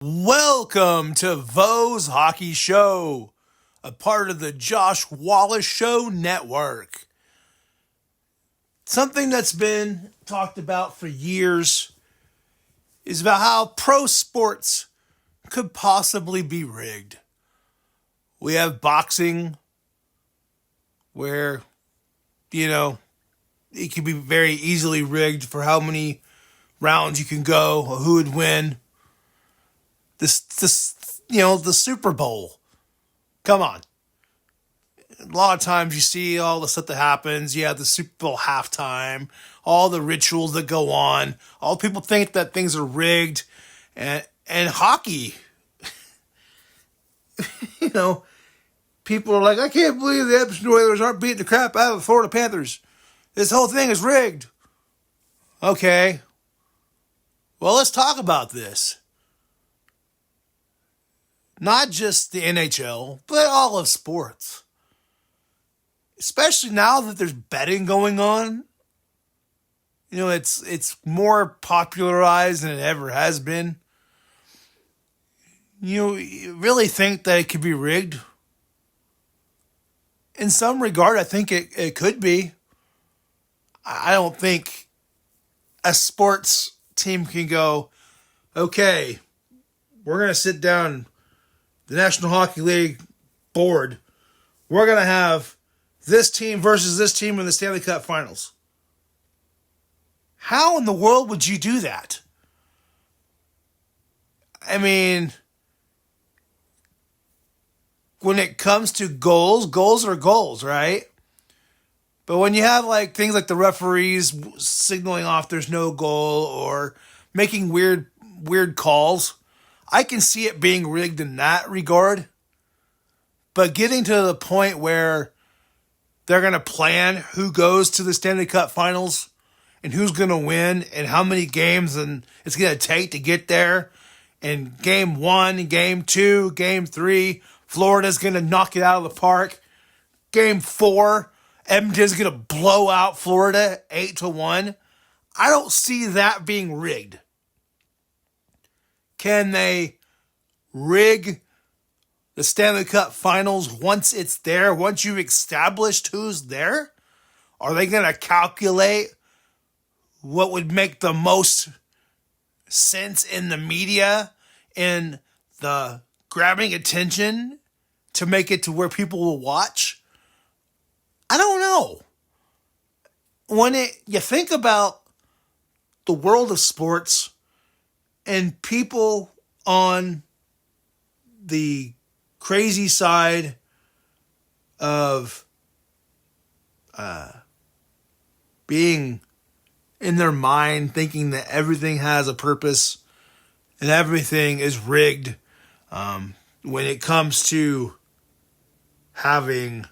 Welcome to Vo's Hockey Show, a part of the Josh Wallace Show Network. Something that's been talked about for years is about how pro sports could possibly be rigged. We have boxing where, it can be very easily rigged for how many rounds you can go, or who would win. The Super Bowl. Come on. A lot of times you see all the stuff that happens. You have the Super Bowl halftime, all the rituals that go on. All people think that things are rigged. And hockey, people are like, I can't believe the Edmonton Oilers aren't beating the crap out of the Florida Panthers. This whole thing is rigged. Okay. Well, let's talk about this. Not just the NHL, but all of sports. Especially now that there's betting going on. It's more popularized than it ever has been. You really think that it could be rigged? In some regard, I think it could be. I don't think a sports team can go, okay, we're going to sit down, the National Hockey League board, we're going to have this team versus this team in the Stanley Cup Finals. How in the world would you do that? I mean, when it comes to goals are goals, right? But when you have things like the referees signaling off there's no goal or making weird calls, I can see it being rigged in that regard. But getting to the point where they're going to plan who goes to the Stanley Cup Finals and who's going to win and how many games and it's going to take to get there. And game 1, game 2, game 3, Florida's going to knock it out of the park. Game 4, Edmonton's going to blow out Florida 8-1. I don't see that being rigged. Can they rig the Stanley Cup Finals once it's there, once you've established who's there? Are they going to calculate what would make the most sense in the media and the grabbing attention to make it to where people will watch? I don't know. When you think about the world of sports and people on the crazy side of being in their mind, thinking that everything has a purpose and everything is rigged, when it comes to having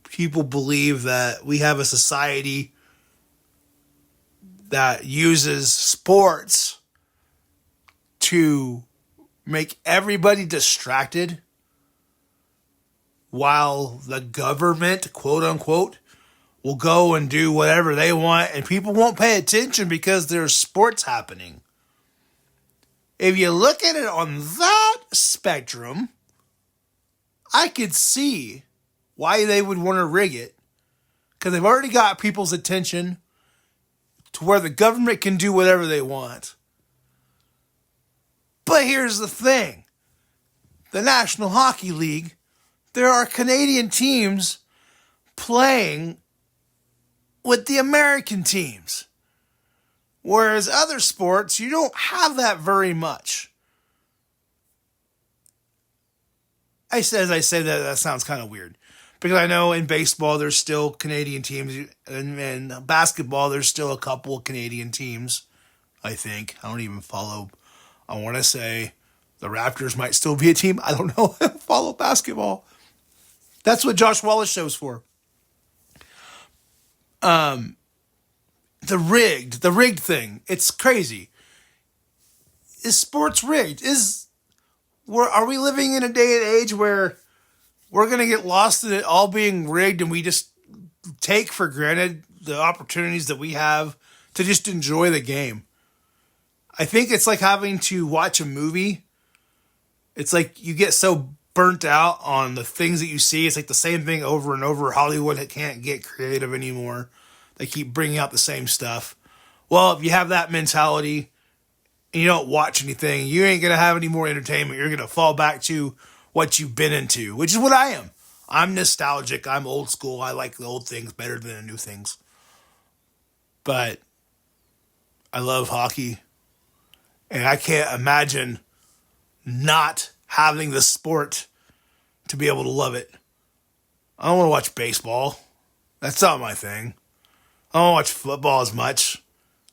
people believe that we have a society that uses sports to make everybody distracted while the government, quote unquote, will go and do whatever they want and people won't pay attention because there's sports happening. If you look at it on that spectrum, I could see why they would want to rig it, because they've already got people's attention to where the government can do whatever they want. But here's the thing. The National Hockey League, there are Canadian teams playing with the American teams. Whereas other sports, you don't have that very much. As I say that sounds kind of weird. Because I know in baseball, there's still Canadian teams. And in basketball, there's still a couple of Canadian teams, I think. I don't even follow. I want to say the Raptors might still be a team. I don't know. I don't follow basketball. That's what Josh Wallace show's for. The rigged thing. It's crazy. Is sports rigged? Are we living in a day and age where we're going to get lost in it all being rigged and we just take for granted the opportunities that we have to just enjoy the game? I think it's like having to watch a movie. It's like you get so burnt out on the things that you see. It's like the same thing over and over. Hollywood can't get creative anymore. They keep bringing out the same stuff. Well, if you have that mentality and you don't watch anything, you ain't going to have any more entertainment. You're going to fall back to what you've been into, which is what I am. I'm nostalgic. I'm old school. I like the old things better than the new things. But I love hockey. And I can't imagine not having the sport to be able to love it. I don't want to watch baseball. That's not my thing. I don't watch football as much.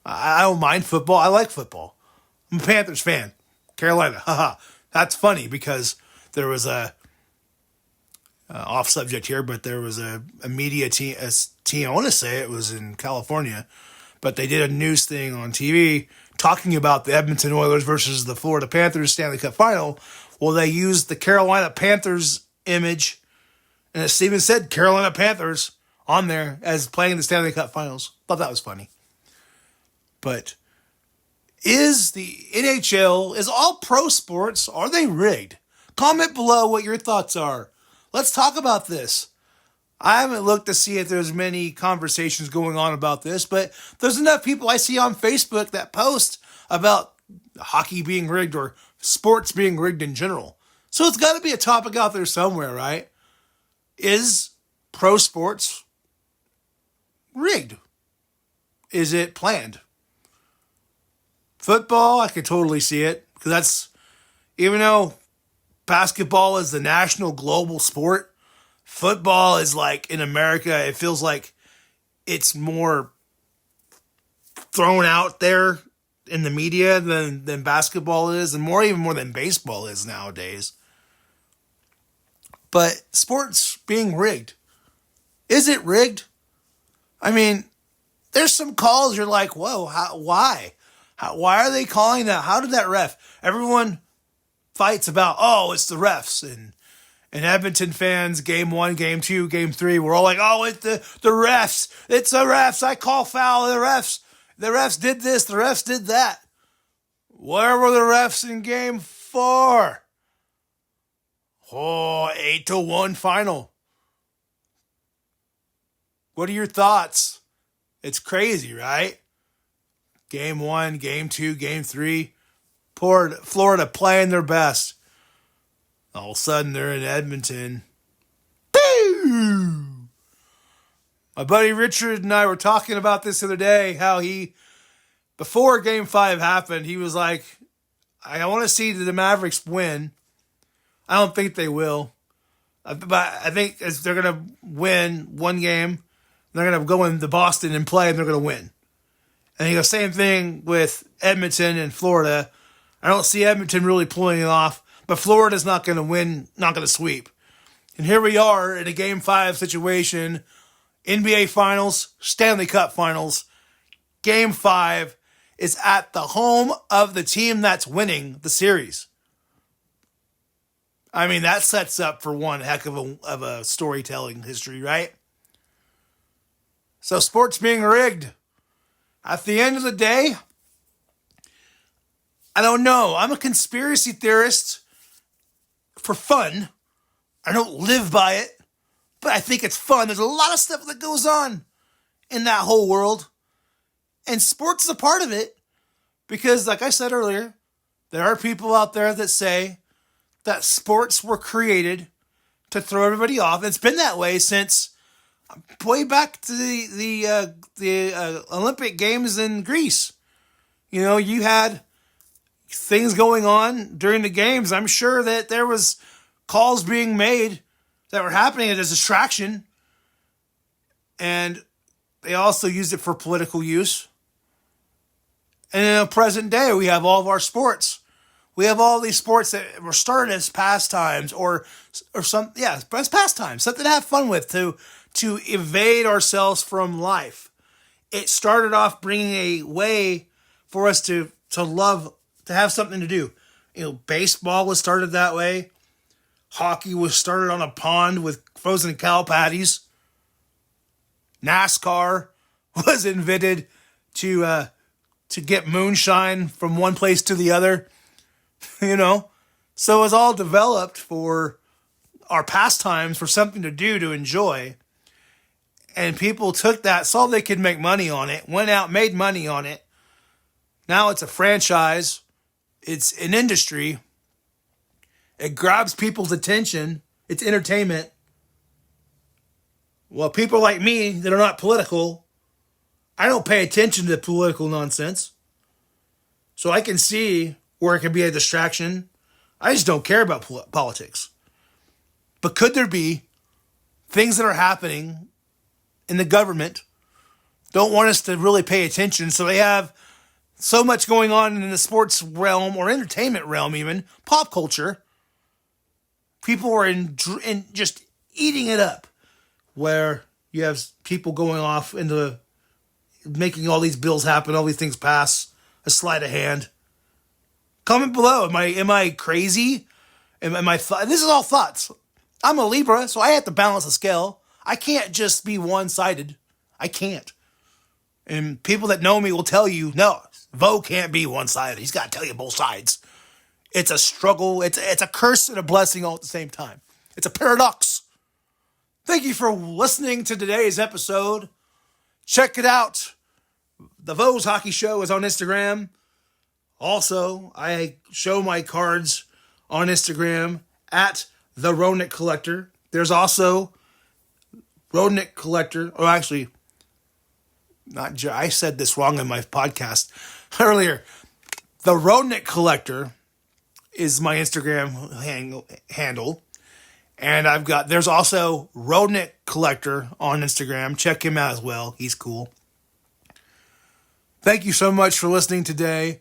I don't mind football. I like football. I'm a Panthers fan. Carolina. Haha. That's funny because there was a off subject here, but there was a media team, I want to say it was in California, but they did a news thing on TV talking about the Edmonton Oilers versus the Florida Panthers Stanley Cup Final. Well, they used the Carolina Panthers image, and it even said Carolina Panthers on there as playing the Stanley Cup Finals. Thought that was funny. But is the NHL, is all pro sports, are they rigged? Comment below what your thoughts are. Let's talk about this. I haven't looked to see if there's many conversations going on about this, but there's enough people I see on Facebook that post about hockey being rigged or sports being rigged in general. So it's got to be a topic out there somewhere, right? Is pro sports rigged? Is it planned? Football, I could totally see it, because that's, even though basketball is the national global sport, football is like, in America, it feels like it's more thrown out there in the media than basketball is, and even more than baseball is nowadays. But sports being rigged. Is it rigged? I mean, there's some calls you're like, whoa, why? Why are they calling that? How did that ref? Everyone fights about, oh, it's the refs. And Edmonton fans, game 1, game 2, game 3, we're all like, oh, it's the refs. It's the refs. I call foul. The refs. The refs did this. The refs did that. Where were the refs in game 4? Oh, 8-1 final. What are your thoughts? It's crazy, right? Game 1, game 2, game 3. Florida playing their best. All of a sudden, they're in Edmonton. Boom! My buddy Richard and I were talking about this the other day, how before Game 5 happened, he was like, I want to see the Mavericks win. I don't think they will. But I think they're going to win one game. They're going to go into Boston and play, and they're going to win. And he goes, same thing with Edmonton and Florida. I don't see Edmonton really pulling it off, but Florida's not going to win, not going to sweep. And here we are in a Game 5 situation, NBA Finals, Stanley Cup Finals. Game 5 is at the home of the team that's winning the series. I mean, that sets up for one heck of a storytelling history, right? So sports being rigged. At the end of the day, I don't know. I'm a conspiracy theorist for fun. I don't live by it, but I think it's fun. There's a lot of stuff that goes on in that whole world, and sports is a part of it because, like I said earlier, there are people out there that say that sports were created to throw everybody off. It's been that way since way back to the Olympic Games in Greece. You know, you had things going on during the games. I'm sure that there was calls being made that were happening as a distraction, and they also used it for political use. And in the present day, we have all of our sports. We have all these sports that were started as pastimes or as pastimes, something to have fun with, to evade ourselves from life. It started off bringing a way for us to love, to have something to do. You know, baseball was started that way. Hockey was started on a pond with frozen cow patties. NASCAR was invented to to get moonshine from one place to the other, you know? So it was all developed for our pastimes, for something to do, to enjoy. And people took that, saw they could make money on it, went out, made money on it. Now it's a franchise. It's an industry. It grabs people's attention. It's entertainment. Well, people like me that are not political, I don't pay attention to political nonsense. So I can see where it can be a distraction. I just don't care about politics. But could there be things that are happening in the government don't want us to really pay attention, so they have so much going on in the sports realm or entertainment realm, even pop culture. People are in just eating it up, where you have people going off into making all these bills happen, all these things pass, a sleight of hand. Comment below. Am I crazy? Am I? This is all thoughts. I'm a Libra, so I have to balance the scale. I can't just be one-sided. I can't. And people that know me will tell you, no, Vo can't be one-sided. He's got to tell you both sides. It's a struggle. It's a curse and a blessing all at the same time. It's a paradox. Thank you for listening to today's episode. Check it out. The Vo's Hockey Show is on Instagram. Also, I show my cards on Instagram at The Roenick Collector. There's also Roenick Collector. Oh, actually, I said this wrong in my podcast earlier. The Roenick Collector is my Instagram handle. And there's also Roenick Collector on Instagram. Check him out as well. He's cool. Thank you so much for listening today.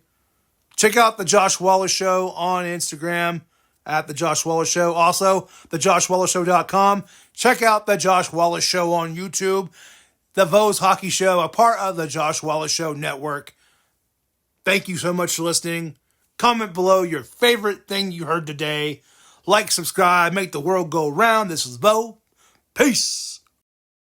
Check out The Josh Wallace Show on Instagram at The Josh Wallace Show. Also, thejoshwallaceshow.com. Check out The Josh Wallace Show on YouTube. The Vo's Hockey Show, a part of the Josh Wallace Show network. Thank you so much for listening. Comment below your favorite thing you heard today. Like, subscribe, make the world go round. This is Vo. Peace.